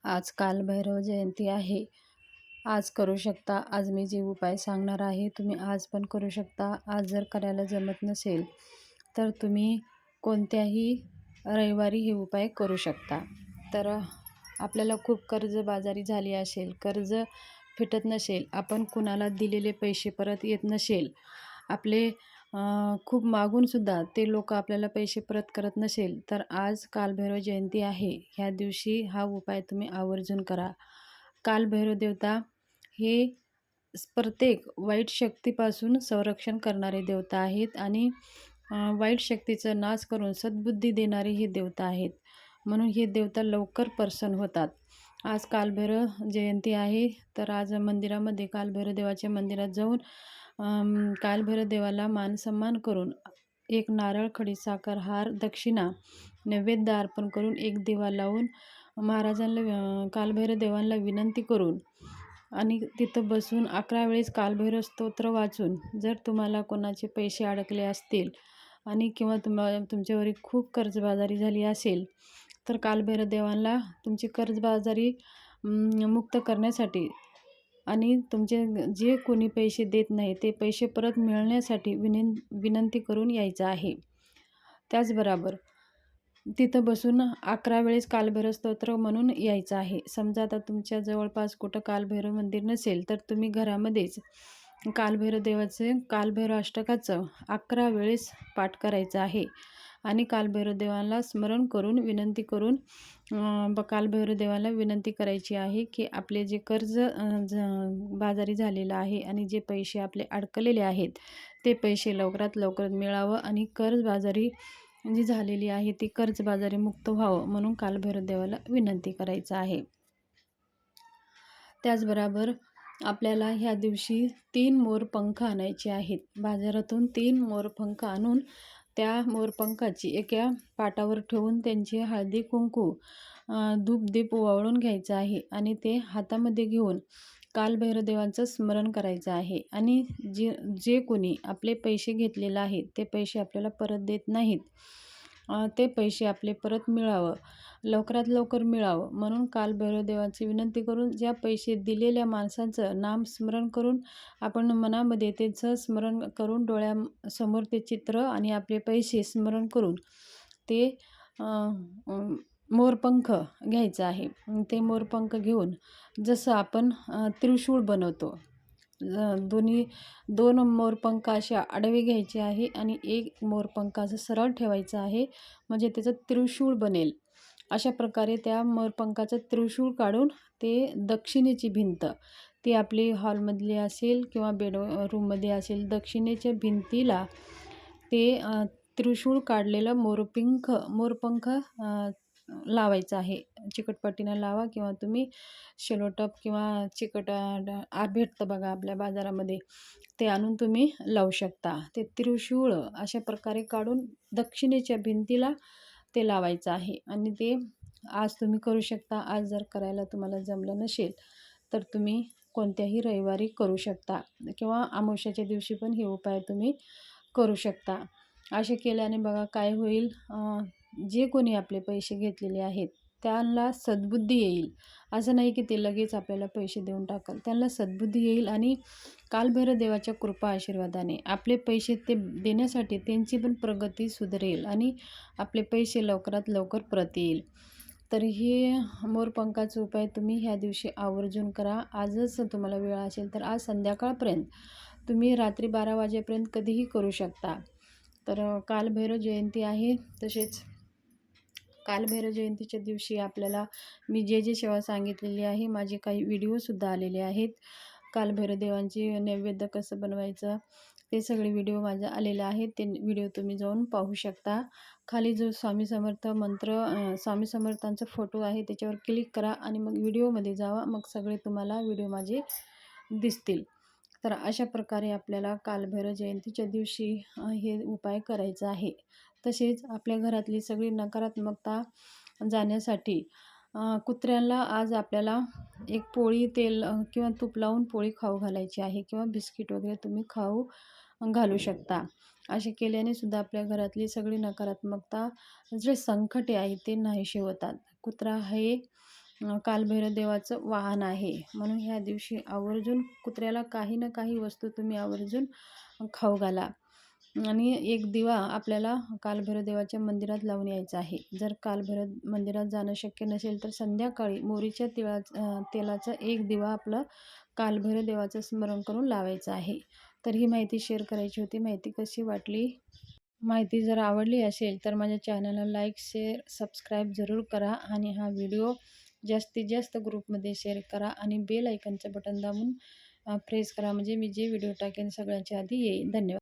आज कालभैरव जयंती आहे. आज करू शकता. आज मी जे उपाय सांगणार आहे तुम्ही आज पण करू शकता. आज जर करायला जमत नसेल तर तुम्ही कोणत्याही रविवारी हे उपाय करू शकता. तर आपल्याला खूप कर्जबाजारी झाली असेल, कर्ज फिटत नसेल, आपण कुणाला दिलेले पैसे परत येत नसेल, आपले खूप मागूनसुद्धा ते लोक आपल्याला पैसे परत करत नसेल, तर आज कालभैरव जयंती आहे. ह्या दिवशी हा उपाय तुम्ही आवर्जून करा. कालभैरव देवता हे प्रत्येक वाईट शक्तीपासून संरक्षण करणारे देवता आहेत आणि वाईट शक्तीचा नाश करून सद्बुद्धी देणारे हे देवता आहेत. म्हणून हे देवता लवकर प्रसन्न होतात. आज कालभैरव जयंती आहे, तर आज मंदिरामध्ये कालभैरव देवाच्या मंदिरात जाऊन कालभैरव देवाला मानसन्मान करून एक नारळ, खडीसाखर, हार, दक्षिणा, नैवेद्य अर्पण करून एक दिवा लावून महाराजांना कालभैरव देवांना विनंती करून आणि तिथं बसून 11 वेळेस कालभैरव स्तोत्र वाचून जर तुम्हाला कोणाचे पैसे अडकले असतील आणि किंवा तुमच्यावर खूप कर्जबाजारी झाली असेल, तर कालभैरव देवांना तुमची कर्जबाजारी मुक्त करण्यासाठी आणि तुमचे जे कोणी पैसे देत नाही ते पैसे परत मिळण्यासाठी विनंती करून यायचं आहे. त्याचबरोबर तिथं बसून 11 वेळेस कालभैरव स्तोत्र म्हणून यायचं आहे. समजा आता तुमच्या जवळपास कुठं कालभैरव मंदिर नसेल, तर तुम्ही घरामध्येच कालभैरव देवाचे कालभैरव अष्टकाचं 11 वेळेस पाठ करायचं आहे आणि कालभैरव देवाला स्मरण करून विनंती करून कालभैरव देवाला विनंती करायची आहे की आपले जे कर्ज बाजारी झालेलं आहे आणि जे पैसे आपले अडकलेले आहेत ते पैसे लवकरात लवकर मिळावं आणि कर्जबाजारी जी झालेली आहे ती कर्जबाजारी मुक्त व्हावं म्हणून कालभैरव देवाला विनंती करायचं आहे. त्याचबरोबर आपल्याला ह्या दिवशी 3 मोरपंख आणायचे आहेत. बाजारातून 3 मोरपंख आणून त्या मोरपंखाची एका पाटावर ठेवून त्यांची हळदी कुंकू धूप दीप ओवाळून घ्यायचं आहे आणि ते हातामध्ये घेऊन कालभैरव देवांचं स्मरण करायचं आहे आणि जे कोणी आपले पैसे घेतलेले आहेत ते पैसे आपल्याला परत देत नाहीत, ते पैसे आपले परत मिळावं, लवकरात लवकर मिळावं म्हणून कालभैरव देवाची विनंती करून ज्या पैसे दिलेल्या माणसांचं नाम स्मरण करून आपण मनामध्ये त्याचं स्मरण करून डोळ्यासमोर ते चित्र आणि आपले पैसे स्मरण करून ते मोरपंख घ्यायचं आहे. ते मोरपंख घेऊन जसं आपण त्रिशूळ बनवतो, दोन मोरपंख असे आडवे घ्यायचे आहे आणि एक मोरपंख असं सरळ ठेवायचं आहे, म्हणजे त्याचं त्रिशूळ बनेल. अशा प्रकारे त्या मोरपंखाचं त्रिशूळ काढून ते दक्षिणेची भिंत, ती आपली हॉलमधली असेल किंवा रूममध्ये असेल, दक्षिणेच्या भिंतीला ते त्रिशूळ काढलेलं मोरपंख लावायचं आहे. चिकटपट्टीनं लावा किंवा तुम्ही शेलोटप किंवा चिकट भेटतं बघा आपल्या बाजारामध्ये, ते आणून तुम्ही लावू शकता. ते त्रिशूळ अशा प्रकारे काढून दक्षिणेच्या भिंतीला ते लावायचं आहे आणि ते आज तुम्ही करू शकता. आज जर करायला तुम्हाला जमलं नसेल तर तुम्ही कोणत्याही रविवारी करू शकता किंवा अमावस्येच्या दिवशी पण हे उपाय तुम्ही करू शकता. असे केल्याने बघा काय होईल, जे कोणी आपले पैसे घेतलेले आहेत त्यांना सद्बुद्धी येईल. असं नाही की ते लगेच आपल्याला पैसे देऊन टाकाल, त्यांना सद्बुद्धी येईल आणि कालभैरव देवाच्या कृपा आशीर्वादाने आपले पैसे ते देण्यासाठी त्यांची पण प्रगती सुधारेल आणि आपले पैसे लवकरात लवकर परत येईल. तर हे मोरपंखाचा उपाय तुम्ही ह्या दिवशी आवर्जून करा. आजच तुम्हाला वेळ असेल तर आज संध्याकाळपर्यंत, तुम्ही रात्री 12 वाजेपर्यंत कधीही करू शकता. तर कालभैरव जयंती आहे. तसेच कालभैरव जयंतीच्या दिवशी आपल्याला मी जे सेवा सांगितलेली आहे, माझे काही व्हिडिओसुद्धा आलेले आहेत. कालभैरव देवांची नैवेद्य कसं बनवायचं ते सगळे व्हिडिओ माझे आलेले आहेत. ते व्हिडिओ तुम्ही जाऊन पाहू शकता. खाली जो स्वामी समर्थ मंत्र, स्वामी समर्थांचा फोटो आहे त्याच्यावर क्लिक करा आणि मग व्हिडिओमध्ये जावा, मग सगळे तुम्हाला व्हिडिओ माझे दिसतील. तर अशा प्रकारे आपल्याला कालभैरव जयंतीच्या दिवशी हे उपाय करायचा आहे. तसेच आपल्या घरातली सगळी नकारात्मकता जाण्यासाठी कुत्र्यांना आज आपल्याला एक पोळी तेल किंवा तूप लावून पोळी खाऊ घालायची आहे किंवा बिस्किट वगैरे तुम्ही खाऊ घालू शकता. असे केल्याने सुद्धा आपल्या घरातली सगळी नकारात्मकता, जे संकटे आहेत ते नाहीसे होतात. कुत्रा हे कालभैरव देवाचं वाहन आहे. म्हणून ह्या दिवशी आवर्जून कुत्र्याला काही ना काही वस्तू तुम्ही आवर्जून खाऊ घाला. आणि एक दिवा आपल्याला कालभैरव देवाच्या मंदिरात लावून यायचा आहे. जर कालभैरव मंदिरात जाणं शक्य नसेल तर संध्याकाळी मोहरीच्या तेलाचा एक दिवा आपलं कालभैरव देवाचं स्मरण करून लावायचं आहे. तर ही माहिती शेअर करायची होती. माहिती कशी वाटली? माहिती जर आवडली असेल तर माझ्या चॅनलला लाईक, शेअर, सबस्क्राईब जरूर करा आणि हा व्हिडिओ जास्तीत जास्त ग्रुपमध्ये शेअर करा आणि बेल आयकॉनचं बटन दाबून प्रेस करा, म्हणजे मी जे व्हिडिओ टाकेन सगळ्यांच्या आधी येईल. धन्यवाद.